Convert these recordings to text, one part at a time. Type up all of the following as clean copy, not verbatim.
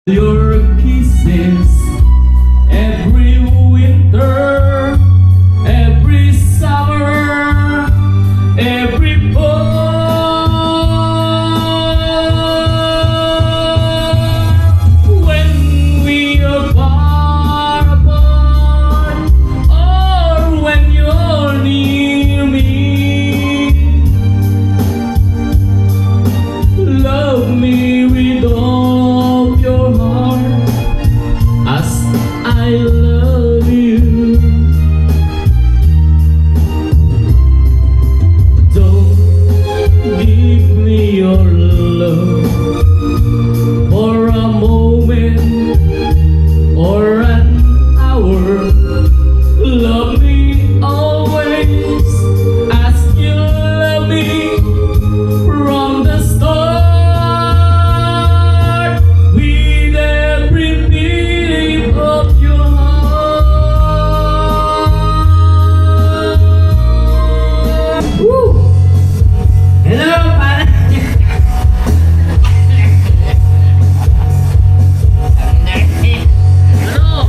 Your kisses every winter, every summer, every fall. When we are far apart, or when you're near me, love me with all your heart as I love you. Don't give me your love for a moment or an hour. Love me always as you love me from the start, with every beat of your heart. Woo! Hello, para. Ano?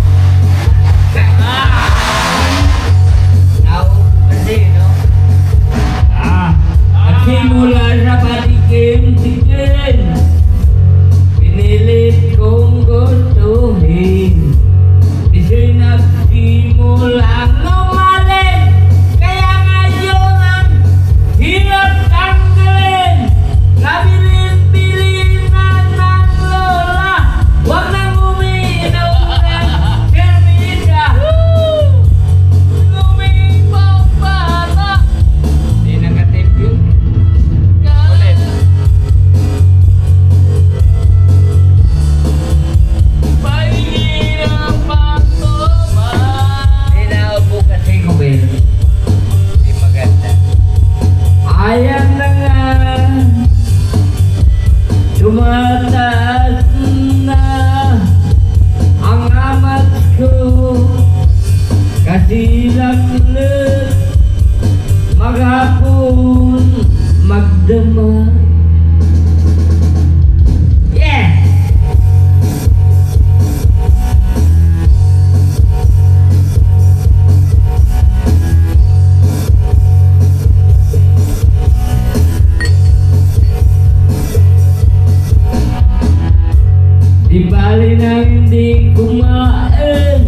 Simula sa patikim-tikim, pinilit kong gustuhin. Di siya'y nagsimulang umalis, kaya ngayon ang hirap tanggalin. Nabilis-bilisan ng lola, huwag nang umiinom ng kermita. Lumipang bata. Di nakatip yun. Ulit. Pahihirap ako man. Inaupo kasi ko, Ben. Di maganda. Ayan na nga, tumataas na ang amat ko, kasi laklit maghapon magdamag. Yeah! Di bali na hindi kumain,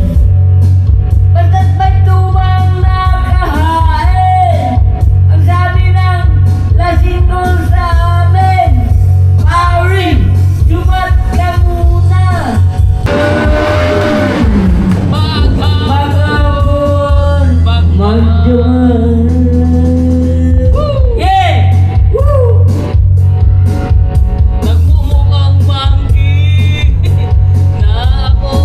basta't may tumang nakahain. Ang sabi ng lasing ko sa amin, Mari, sumat ka muna. Maghapon, magduman. Yeah! Woo! Nagmumukhang manggi na ako.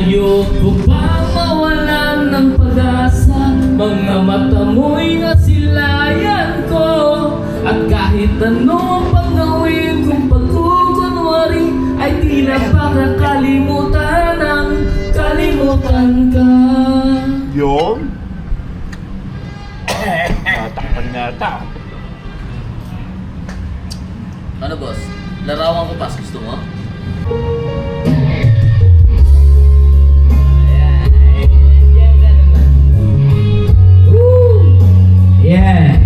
Ayoko bang mawalan ng pag-asa, mga mata mo'y nasilayan ko. At kahit ano pang gawin kong pagkukunwari, ay tila para kalimutan ang kalimutan ka. Yun? Tatakpan nga ta. Ano boss? Larawan ko pas, gusto mo? Yeah.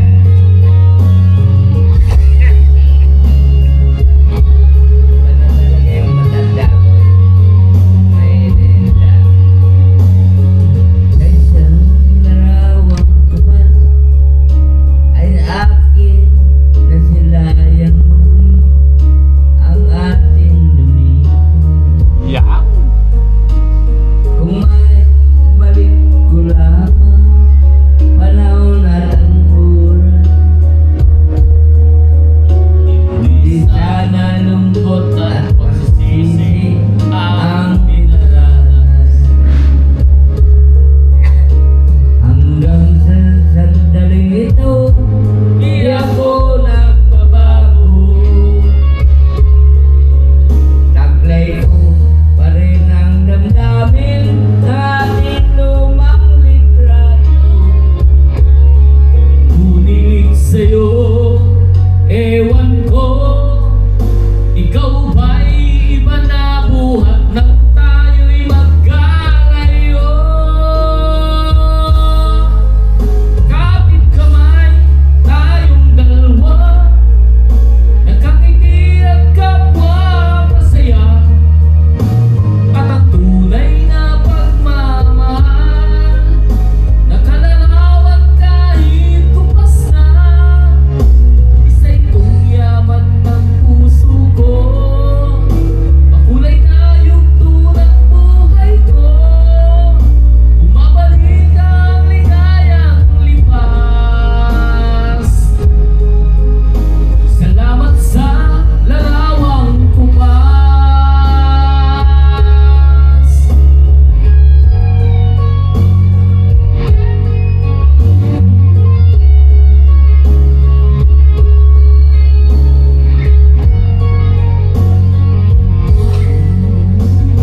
Yeah. Kung may balik ko lamang panahon at ang oras, hindi sana lungkot at pagsisisi ang pinaranas. Hanggang sa sandaling ito, di ako nagbabago. Taglay ko pa rin ang damdamin sa ating lumang litrato. Ngunit sa'yo, ewan ko, ikaw ba'y iba na buhat nang tayo'y magkalayo? Kapit kamay, tayong dalawa, nakangiti at kapwa masaya. At ang tunay na pagmamahal, nakalarawan kahit kumpas na. Isa itong yaman ng puso ko, makulay na yugto ng buhay ko. Bumabalik ang ligayang lipas. Salamat sa larawang kupas.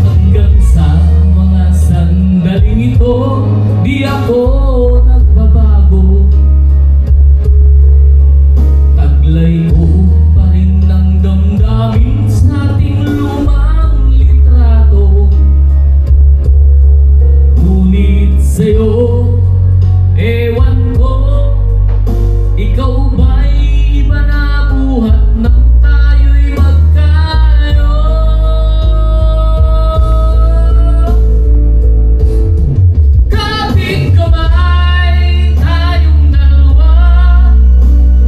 Hanggang sa mga sandaling ito, di ako nagbabago. Taglay ko pa rin ng damdamin sa ating lumang litrato. Ngunit sa'yo, ewan ko, ikaw ba'y iba na buhat nang tayo'y magkalayo? Kapit kamay, tayong dalawa,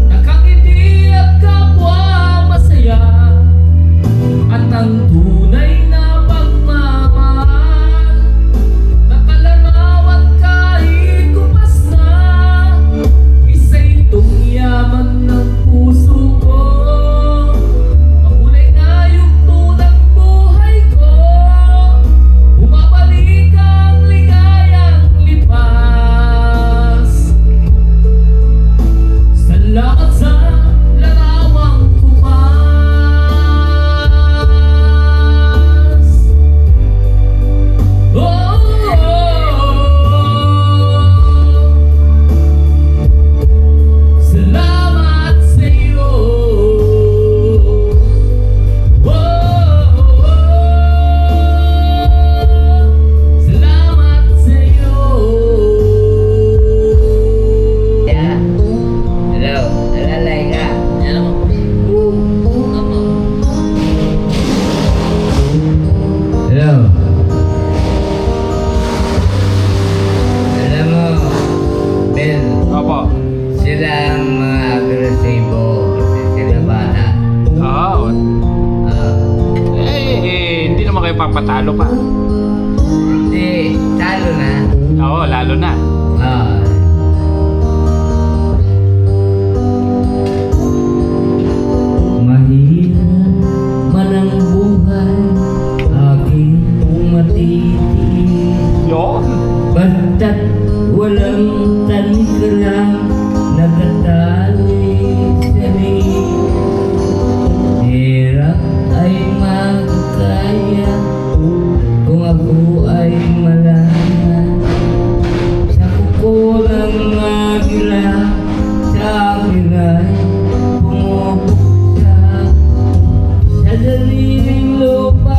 nakangiti at kapwa masaya. At ang tunay na pagmamahal, nakalarawan kahit kumpas na. Isa itong yaman ng puso ko, makulay na yugto ng buhay ko. Bumabalik ang ligayang lipas. Salamat sa larawang kupas. Oh, salamat sa'yo. Salamat sa'yo. Ya. Hello, nalalay ka. Yan naman. Tama. Hello. Alam mo, Ben, Opo. sila ang mga agresibo kasi sila bata. Oo. Hindi naman kayo papatalo pa. Hindi, talo na. Oo, lalo na. Ah. Mahirap man ang buhay, aking matitiis. Basta't walang tanikala nagatali sa hirap ay magkaya kung ako ay malaya sa kukulang magila sa akin ay pumupuksa sa sariling lupa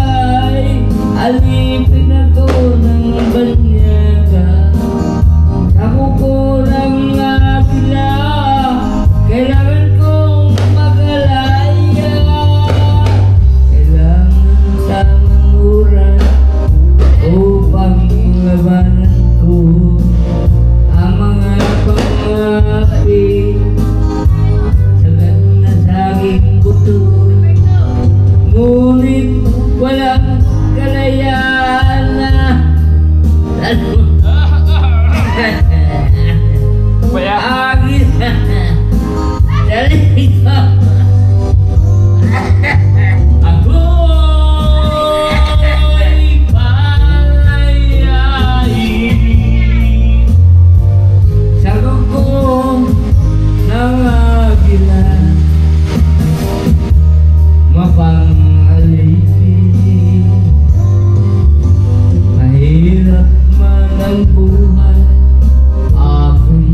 ay alipin ako ng banyaga sa kukulang magila kailangan kong magalaya kailangan tamang oras upang labanan ko ang mga pangapi sagat na saging buto ngunit walang kalayaan na Kaya, agit dali ko Ako'y palayain sa kuko ng agila mapang-alipin mahirap man ang buhay akong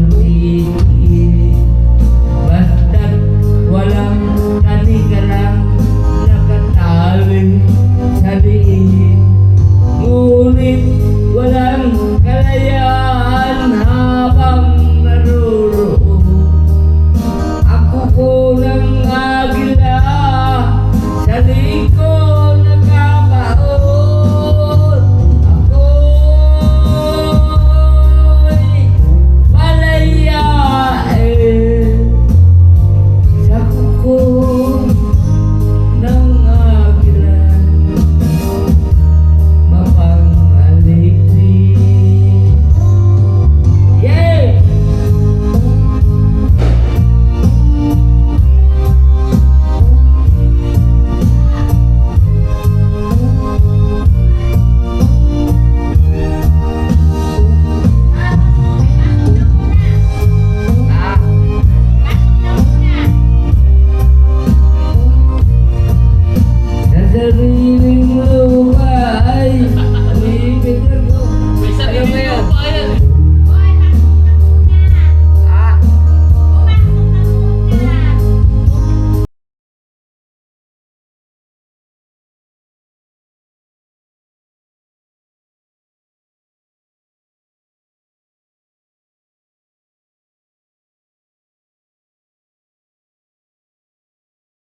natigil basta't walang kanikalang nakatali sa liig ngunit walang